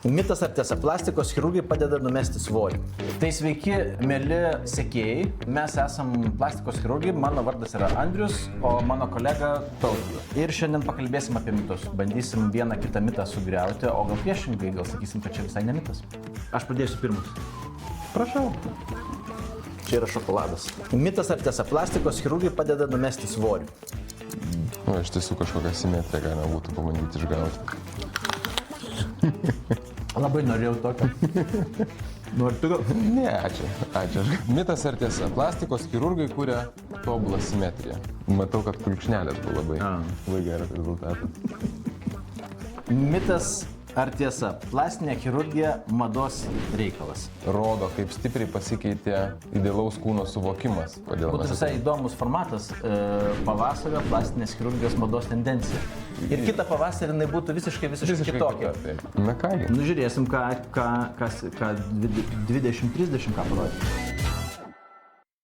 Mitas ar tiesa, plastikos chirurgai padeda numesti svorį. Tai sveiki, mėly sekėjai, mes esam plastikos chirurgai, mano vardas yra Andrius, o mano kolega Tautvydas. Ir šiandien pakalbėsim apie mitus, bandysim vieną kitą mitą sugriauti, o gal priešingai, gal sakysim, kad čia visai ne mitas. Aš pradėsiu pirmas. Prašau. Čia yra šokoladas. Mitas ar tiesa, plastikos chirurgai padeda numesti svorį. O, iš tiesų kažkokią simetriją galima būtų pabandyti išgauti. Labai norėjau tokio. Noriu tu gal? Ne, ačiū. Mitas ar tiesa, plastikos chirurgai kuria tobulą simetriją. Matau, kad kulkšnelės buvo labai geras rezultatas. Mitas ar tiesa, plastinė chirurgija mados reikalas. Rodo, kaip stipriai pasikeitė idealaus kūno suvokimas. Kodėl Būtų visai įdomus formatas pavasario plastinės chirurgijos mados tendencija. Ir kitą pavasarį jinai būtų visiškai kitokia. Na kągi. Nu žiūrėsim, ką 20-30 ką parodė.